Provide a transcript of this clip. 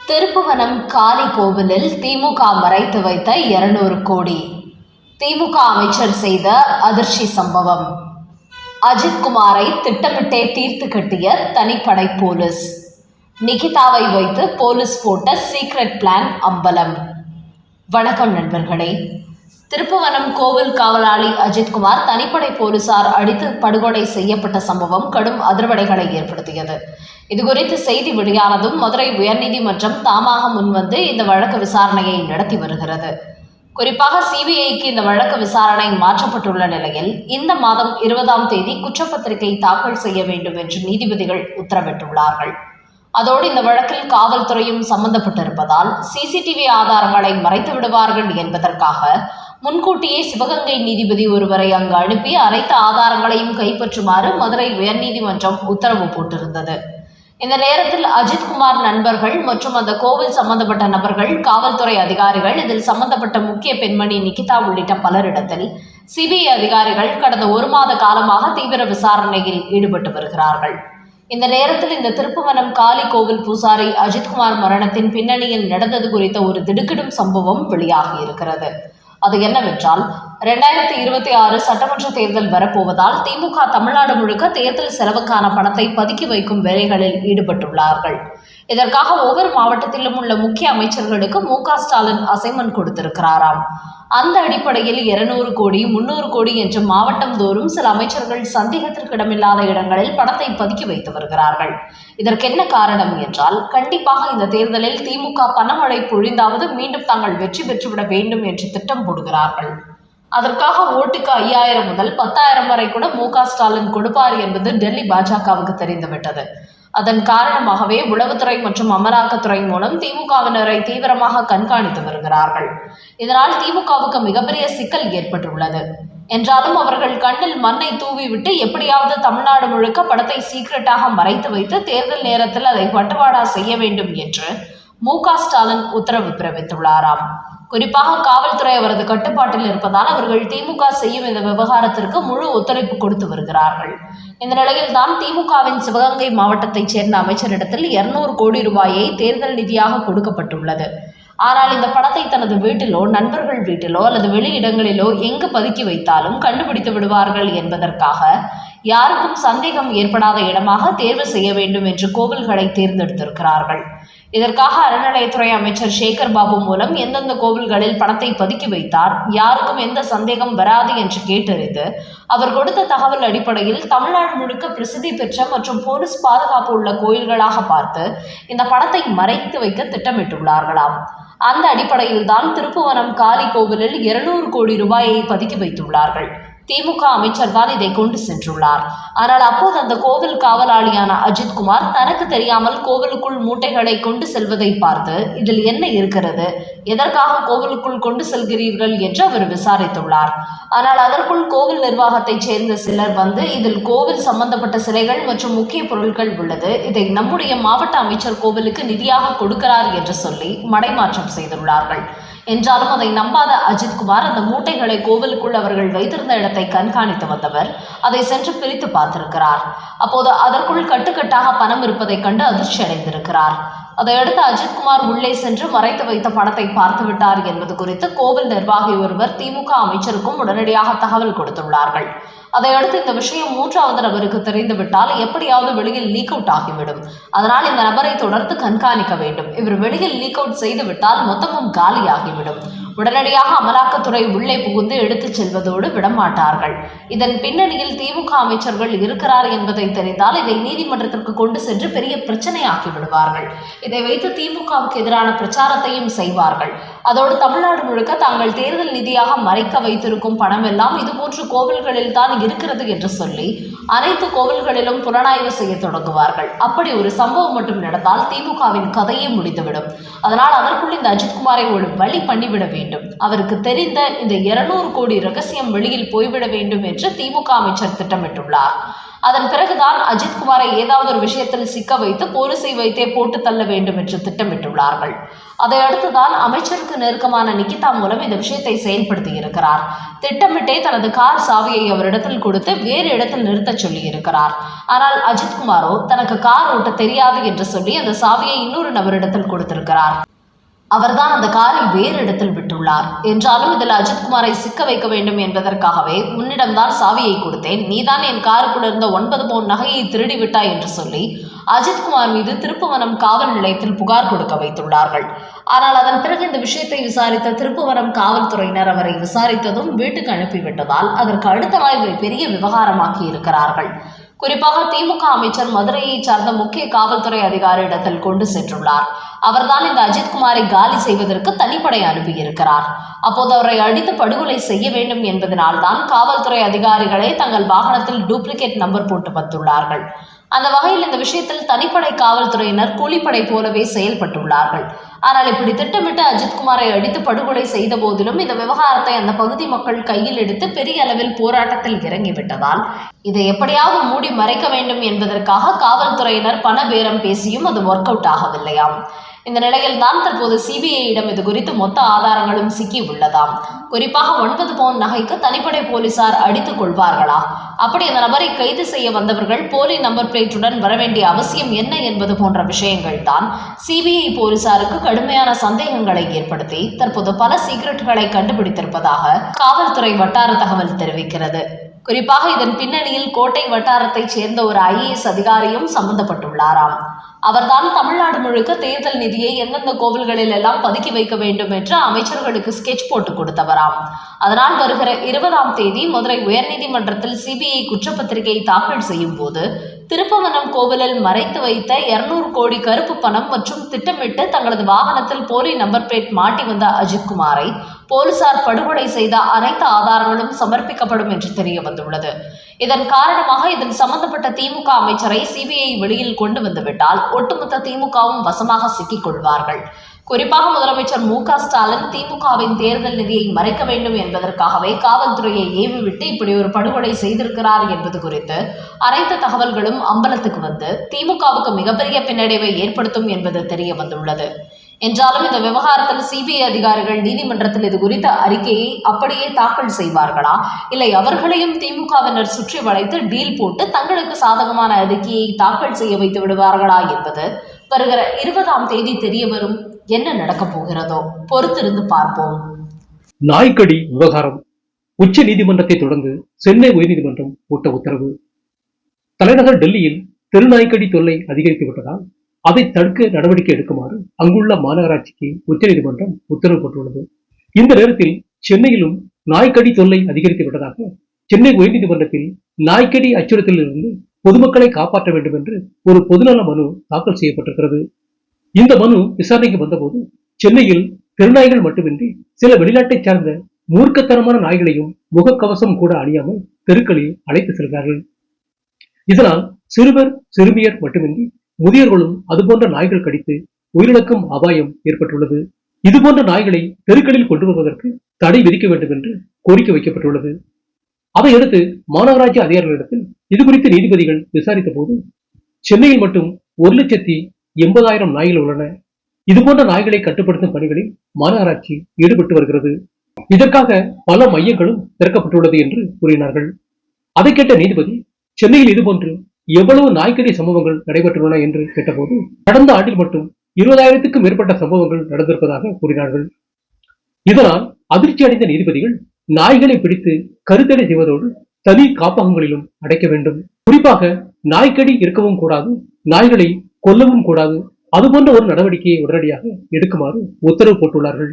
திருப்புவனம் காளி கோவிலில் திமுக மறைத்து வைத்த 200 கோடி. திமுக அமைச்சர் செய்த அதிர்ச்சி சம்பவம். அஜித்குமாரை திட்டமிட்டே தீர்த்து கட்டிய தனிப்படை போலீஸ். நிகிதாவை வைத்து போலீஸ் போட்ட சீக்ரெட் பிளான் அம்பலம். வணக்கம் நண்பர்களே. திருப்புவனம் கோவில் காவலாளி அஜித்குமார் தனிப்படை போலீசார் அடித்து படுகொலை செய்யப்பட்ட சம்பவம் கடும் அதிர்வலைகளை ஏற்படுத்தியது. இதுகுறித்து செய்தி வெளியானதும் மதுரை உயர்நீதிமன்றம் தாமாக முன்வந்து இந்த வழக்கு விசாரணையை நடத்தி வருகிறது. குறிப்பாக சிபிஐக்கு இந்த வழக்கு விசாரணை மாற்றப்பட்டுள்ள நிலையில் இந்த மாதம் 20ஆம் தேதி குற்றப்பத்திரிகை தாக்கல் செய்ய வேண்டும் என்று நீதிபதிகள் உத்தரவிட்டுள்ளார்கள். அதோடு இந்த வழக்கில் காவல்துறையும் சம்பந்தப்பட்டிருப்பதால் சிசிடிவி ஆதாரங்களை மறைத்து விடுவார்கள் என்பதற்காக முன்கூட்டியே சிவகங்கை நீதிபதி ஒருவரை அங்கு அனுப்பி அனைத்து ஆதாரங்களையும் கைப்பற்றுமாறு மதுரை உயர்நீதிமன்றம் உத்தரவு போட்டிருந்தது. இந்த நேரத்தில் அஜித்குமார் நண்பர்கள் மற்றும் அந்த கோவில் சம்பந்தப்பட்ட நபர்கள், காவல்துறை அதிகாரிகள், இதில் சம்பந்தப்பட்ட முக்கிய பெண்மணி நிகிதா உள்ளிட்ட பலரிடத்தில் சிபிஐ அதிகாரிகள் கடந்த 1 மாத காலமாக தீவிர விசாரணையில் ஈடுபட்டு வருகிறார்கள். இந்த நேரத்தில் இந்த திருப்புவனம் காளி கோவில் பூசாரி அஜித்குமார் மரணத்தின் பின்னணியில் நடந்தது குறித்த ஒரு திடுக்கிடும் சம்பவம் வெளியாகி இருக்கிறது. அது என்னவென்றால் 2026 சட்டமன்ற தேர்தல் வரப்போவதால் திமுக தமிழ்நாடு முழுக்க தேர்தல் செலவுக்கான பணத்தை பதுக்கி வைக்கும் வேலைகளில் ஈடுபட்டுள்ளார்கள். இதற்காக ஒவ்வொரு மாவட்டத்திலும் உள்ள முக்கிய அமைச்சர்களுக்கு மு.க. ஸ்டாலின் அசைன்மென்ட் கொடுத்திருக்கிறாராம். அந்த அடிப்படையில் 200 கோடி 300 கோடி என்று மாவட்டம் தோறும் சில அமைச்சர்கள் சந்தேகத்திற்கிடமில்லாத இடங்களில் பணத்தை பதுக்கி வைத்து வருகிறார்கள். இதற்கு என்ன காரணம் என்றால், கண்டிப்பாக இந்த தேர்தலில் திமுக பணமழை பொழிந்தாவது மீண்டும் தாங்கள் வெற்றி பெற்றுவிட வேண்டும் என்று திட்டம் போடுகிறார்கள். அதற்காக ஓட்டுக்கு 5000 முதல் 10,000 வரை கூட மு.க. ஸ்டாலின் கொடுப்பார் என்பது டெல்லி பாஜகவுக்கு தெரிந்துவிட்டது. அதன் காரணமாகவே உளவுத்துறை மற்றும் அமலாக்கத்துறை மூலம் திமுகவினரை தீவிரமாக கண்காணித்து வருகிறார்கள். இதனால் திமுகவுக்கு மிகப்பெரிய சிக்கல் ஏற்பட்டுள்ளது. என்றாலும் அவர்கள் கண்ணில் மண்ணை தூவிவிட்டு எப்படியாவது தமிழ்நாடு முழுக்க படத்தை சீக்கிரட்டாக மறைத்து வைத்து தேர்தல் நேரத்தில் அதை பட்டுவாடா செய்ய வேண்டும் என்று மு.க. ஸ்டாலின் உத்தரவு பிறப்பித்துள்ளாராம். குறிப்பாக காவல்துறை அவரது கட்டுப்பாட்டில் இருப்பதால் அவர்கள் திமுக செய்யும் இந்த விவகாரத்திற்கு முழு ஒத்துழைப்பு கொடுத்து வருகிறார்கள். இந்த நிலையில் தான் திமுகவின் சிவகங்கை மாவட்டத்தைச் சேர்ந்த அமைச்சரிடத்தில் 200 கோடி ரூபாயை தேர்தல் நிதியாக கொடுக்கப்பட்டுள்ளது. ஆனால் இந்த பணத்தை தனது வீட்டிலோ, நண்பர்கள் வீட்டிலோ அல்லது வெளி இடங்களிலோ எங்கு பதுக்கி வைத்தாலும் கண்டுபிடித்து விடுவார்கள் என்பதற்காக யாருக்கும் சந்தேகம் ஏற்படாத இடமாக தேர்வு செய்ய வேண்டும் என்று கோவில்களை தேர்ந்தெடுத்திருக்கிறார்கள். இதற்காக அறநிலையத்துறை அமைச்சர் சேகர் பாபு மூலம் எந்தெந்த கோவில்களில் பணத்தை பதுக்கி வைத்தார், யாருக்கும் எந்த சந்தேகம் வராது என்று கேட்டறிந்து அவர் கொடுத்த தகவல் அடிப்படையில் தமிழ்நாடு முழுக்க பிரசித்தி பெற்ற மற்றும் போலீஸ் பாதுகாப்பு உள்ள கோயில்களாக பார்த்து இந்த பணத்தை மறைத்து வைக்க திட்டமிட்டுள்ளார்களாம். அந்த அடிப்படையில் தான் திருப்புவனம் காளி கோவிலில் 200 கோடி ரூபாயை பதுக்கி வைத்துள்ளார்கள். திமுக அமைச்சர் தான் இதை கொண்டு சென்றுள்ளார். ஆனால் அப்போது அந்த கோவில் காவலாளியான அஜித்குமார் தனக்கு தெரியாமல் கோவிலுக்குள் மூட்டைகளை கொண்டு செல்வதை பார்த்து இதில் என்ன இருக்கிறது, எதற்காக கோவிலுக்குள் கொண்டு செல்கிறீர்கள் என்று அவர் விசாரித்துள்ளார். ஆனால் அதற்குள் கோவில் நிர்வாகத்தைச் சேர்ந்த சிலர் வந்து இதில் கோவில் சம்பந்தப்பட்ட சிலைகள் மற்றும் முக்கிய பொருட்கள் உள்ளது, இதை நம்முடைய மாவட்ட அமைச்சர் கோவிலுக்கு நிதியாக கொடுக்கிறார் என்று சொல்லி மடைமாற்றம் செய்துள்ளார்கள். என்றாலும் அதை நம்பாத அஜித்குமார் அந்த மூட்டைகளை கோவிலுக்குள் அவர்கள் வைத்திருந்த இடத்தை கண்காணித்து வந்தவர் அதை சென்று பிரித்து பார்த்திருக்கிறார். அப்போது அதற்குள் கட்டுக்கட்டாக பணம் இருப்பதை கண்டு அதிர்ச்சி அடைந்திருக்கிறார். அதையடுத்து அஜித்குமார் உள்ளே சென்று மறைத்து வைத்த பணத்தை பார்த்துவிட்டார் என்பது குறித்து கோவில் நிர்வாகி ஒருவர் திமுக அமைச்சருக்கும் உடனடியாக தகவல் கொடுத்துள்ளார்கள். அதையடுத்து இந்த விஷயம் 3வது நபருக்கு தெரிந்துவிட்டால் எப்படியாவது வெளியில் லீக் அவுட் ஆகிவிடும். அதனால் இந்த நபரை தொடர்ந்து கண்காணிக்க வேண்டும். இவர் வெளியில் லீக் அவுட் செய்துவிட்டால் மொத்தமும் காலியாகிவிடும். உடனடியாக அமலாக்கத்துறை உள்ளே புகுந்து எடுத்துச் செல்வதோடு விடமாட்டார்கள். இதன் பின்னணியில் திமுக அமைச்சர்கள் இருக்கிறார் என்பதை தெரிந்தால் இதை நீதிமன்றத்திற்கு கொண்டு சென்று பெரிய பிரச்சனையாக்கி விடுவார்கள். இதை வைத்து திமுகவுக்கு எதிரான பிரச்சாரத்தையும் செய்வார்கள். அதோடு தமிழ்நாடு முழுக்க தாங்கள் தேர்தல் நிதியாக மறைக்க வைத்திருக்கும் பணம் எல்லாம் இதுபோன்று கோவில்களில் தான் இருக்கிறது என்று சொல்லி அனைத்து கோவில்களிலும் புலனாய்வு செய்ய தொடங்குவார்கள். அப்படி ஒரு சம்பவம் மட்டும் நடந்தால் திமுகவின் கதையே முடிந்துவிடும். அதனால் அதற்குள் இந்த அஜித்குமாரை ஒரு வழி பண்ணிவிட வேண்டும். அவருக்கு தெரிந்த இந்த 200 கோடி ரகசியம் வெளியில் போய்விட வேண்டும் என்று திமுக அமைச்சர் திட்டமிட்டுள்ளார். அதன் பிறகுதான் அஜித்குமாரை ஏதாவது ஒரு விஷயத்தில் சிக்க வைத்து போலீஸை வைத்தே போட்டு தள்ள வேண்டும் என்று திட்டமிட்டுள்ளார்கள். அதையடுத்துதான் அமைச்சருக்கு நெருக்கமான நிகிதா மூலம் இந்த விஷயத்தை செயல்படுத்தி இருக்கிறார். திட்டமிட்டே தனது கார் சாவியை அவரிடத்தில் கொடுத்து வேறு இடத்தில் நிறுத்த சொல்லி இருக்கிறார். ஆனால் அஜித்குமாரோ தனக்கு கார் ஓட்ட தெரியாது என்று சொல்லி அந்த சாவியை இன்னொரு நபரிடத்தில் கொடுத்திருக்கிறார். அவர்தான் அந்த காரை வேறு இடத்தில் விட்டுள்ளார். என்றாலும் இதில் அஜித்குமாரை சிக்க வைக்க வேண்டும் என்பதற்காகவே உன்னிடம்தான் சாவியை கொடுத்தேன், நீதான் என் காருக்குள் இருந்த 9 பவுன் நகையை திருடி விட்டாய் என்று சொல்லி அஜித்குமார் மீது திருப்புவனம் காவல் நிலையத்தில் புகார் கொடுக்க வைத்துள்ளார்கள். ஆனால் அதன் பிறகு இந்த விஷயத்தை விசாரித்த திருப்புவனம் காவல்துறையினர் அவரை விசாரித்ததும் வீட்டுக்கு அனுப்பிவிட்டதால் அதற்கு அடுத்த நாள் பெரிய விவகாரமாக்கி இருக்கிறார்கள். குறிப்பாக திமுக அமைச்சர் மதுரையை சார்ந்த முக்கிய காவல்துறை அதிகாரியிடத்தில் கொண்டு சென்றுள்ளார். அவர்தான் இந்த அஜித்குமாரை காலி செய்வதற்கு தனிப்படை அனுப்பியிருக்கிறார். அப்போது அவரை அடித்து படுகொலை செய்ய வேண்டும் என்பதனால்தான் காவல்துறை அதிகாரிகளே தங்கள் வாகனத்தில் டூப்ளிகேட் நம்பர் போட்டு வந்துள்ளார்கள். அந்த வகையில் இந்த விஷயத்தில் தனிப்படை காவல்துறையினர் கூலிப்படை போலவே செயல்பட்டுள்ளார்கள். ஆனால் இப்படி திட்டமிட்டு அஜித்குமாரை அடித்து படுகொலை செய்த போதிலும் இந்த விவகாரத்தை அந்த பகுதி மக்கள் கையில் எடுத்து பெரிய அளவில் போராட்டத்தில் இறங்கிவிட்டதால் இதை எப்படியாவது மூடி மறைக்க வேண்டும் என்பதற்காக காவல்துறையினர் பண பேரம் பேசியும் அது ஒர்க் அவுட் ஆகவில்லையாம். இந்த நிலையில் தான் தற்போது சிபிஐயிடம் இது குறித்து மொத்த ஆதாரங்களும் சிக்கி உள்ளதாம். குறிப்பாக 9 பவுன் நகைக்கு தனிப்படை போலீசார் அடித்துக் கொள்வார்களா? அப்படி அந்த நபரை கைது செய்ய வந்தவர்கள் போலி நம்பர் பிளேட்டுடன் வரவேண்டிய அவசியம் என்ன என்பது போன்ற விஷயங்கள் தான் சிபிஐ போலீசாருக்கு கடுமையான சந்தேகங்களை ஏற்படுத்தி தற்போது பல சீக்ரெட்டுகளை கண்டுபிடித்திருப்பதாக காவல்துறை வட்டார தகவல் தெரிவிக்கிறது. குறிப்பாக இதன் பின்னணியில் கோட்டை வட்டாரத்தைச் சேர்ந்த ஒரு IAS அதிகாரியும் சம்பந்தப்பட்டுள்ளாராம். அவர்தான் தமிழ்நாடு முழுக்க தேர்தல் நிதியை எந்தெந்த கோவில்களில் எல்லாம் பதுக்கி வைக்க வேண்டும் என்று அமைச்சர்களுக்கு ஸ்கெட்ச் போட்டு கொடுத்தவராம். அதனால் வருகிற 20ஆம் தேதி மதுரை உயர்நீதிமன்றத்தில் சிபிஐ குற்றப்பத்திரிகை தாக்கல் செய்யும் போது திருப்புவனம் கோவிலில் மறைத்து வைத்த 200 கோடி கருப்பு பணம் மற்றும் திட்டமிட்டு தங்களது வாகனத்தில் போலி நம்பர் பிளேட் மாட்டி வந்த அஜித்குமாரை போலீசார் படுகொலை செய்த அனைத்து ஆதாரங்களும் சமர்ப்பிக்கப்படும் என்று தெரிய வந்துள்ளது. இதன் காரணமாக இதில் சம்பந்தப்பட்ட திமுக அமைச்சரை சிபிஐ வெளியில் கொண்டு வந்துவிட்டால் ஒட்டுமொத்த திமுகவும் வசமாக சிக்கிக் கொள்வார்கள். குறிப்பாக முதலமைச்சர் மு.க.ஸ்டாலின் திமுகவின் தேர்தல் நிதியை மறைக்க வேண்டும் என்பதற்காகவே காவல்துறையை ஏவிவிட்டு இப்படி ஒரு படுகொலை செய்திருக்கிறார் என்பது குறித்து அனைத்து தகவல்களும் அம்பலத்துக்கு வந்து திமுகவுக்கு மிகப்பெரிய பின்னடைவை ஏற்படுத்தும் என்பது தெரிய வந்துள்ளது. என்றாலும் இந்த விவகாரத்தில் சிபிஐ அதிகாரிகள் நீதிமன்றத்தில் இது குறித்த அறிக்கையை அப்படியே தாக்கல் செய்வார்களா, இல்லை அவர்களையும் திமுகவினர் சுற்றி வளைத்து டீல் போட்டு தங்களுக்கு சாதகமான அறிக்கையை தாக்கல் செய்ய வைத்து விடுவார்களா என்பது வருகிற 20ஆம் தேதி தெரிய வரும். என்ன நடக்கப் போகிறதோ பொறுத்திருந்து பார்ப்போம். நாய்க்கடி விவகாரம் உச்ச நீதிமன்றத்தை தொடர்ந்து சென்னை உயர்நீதிமன்றம் போட்ட உத்தரவு. தலைநகர் டெல்லியில் தெருநாய்க்கடி தொல்லை அதிகரித்து விட்டதால் அதை தடுக்க நடவடிக்கை எடுக்குமாறு அங்குள்ள மாநகராட்சிக்கு உச்சநீதிமன்றம் உத்தரவு போட்டுள்ளது. இந்த நேரத்தில் சென்னையிலும் நாய்க்கடி தொல்லை அதிகரித்து விட்டதாக சென்னை உயர்நீதிமன்றத்தில் நாய்க்கடி அச்சுறுத்தலிலிருந்து பொதுமக்களை காப்பாற்ற வேண்டும் என்று ஒரு பொதுநல மனு தாக்கல் செய்யப்பட்டிருக்கிறது. இந்த மனு விசாரணைக்கு வந்தபோது சென்னையில் தெருநாய்கள் மட்டுமின்றி சில வெளிநாட்டை சார்ந்த மூர்க்கத்தனமான நாய்களையும் முகக்கவசம் கூட அணியாமல் தெருக்களில் அழைத்து செல்கிறார்கள். இதனால் சிறுவர் சிறுமியர் மட்டுமின்றி முதியோர்களும் அதுபோன்ற நாய்கள் கடித்து உயிரிழக்கும் அபாயம் ஏற்பட்டுள்ளது. இதுபோன்ற நாய்களை தெருக்களில் கொண்டு வருவதற்கு தடை விதிக்க வேண்டும் என்று கோரிக்கை வைக்கப்பட்டுள்ளது. அதையடுத்து மாநகராட்சி அதிகாரிகளிடத்தில் இது குறித்து நீதிபதிகள் விசாரித்த போது சென்னையில் மட்டும் 1,80,000 நாய்கள் உள்ளன. இதுபோன்ற நாய்களை கட்டுப்படுத்தும் பணிகளில் மாநகராட்சி ஈடுபட்டு வருகிறது. இதற்காக பல மையங்களும் திறக்கப்பட்டுள்ளது என்று கூறினார்கள். அதை கேட்ட நீதிபதி சென்னையில் இதுபோன்று எவ்வளவு நாய்க்கடி சம்பவங்கள் நடைபெற்றுள்ளன என்று கேட்டபோது கடந்த ஆண்டில் மட்டும் 20,000க்கும் மேற்பட்ட சம்பவங்கள் நடந்திருப்பதாக கூறினார்கள். இதனால் அதிர்ச்சி அடைந்த நீதிபதிகள் நாய்களை பிடித்து கருத்தடை செய்வதோடு தனி காப்பகங்களிலும் அடைக்க வேண்டும். குறிப்பாக நாய்க்கடி இருக்கவும் கூடாது, நாய்களை கொல்லவும் கூடாது. அதுபோன்ற ஒரு நடவடிக்கையை உடனடியாக எடுக்குமாறு உத்தரவு போட்டுள்ளார்கள்.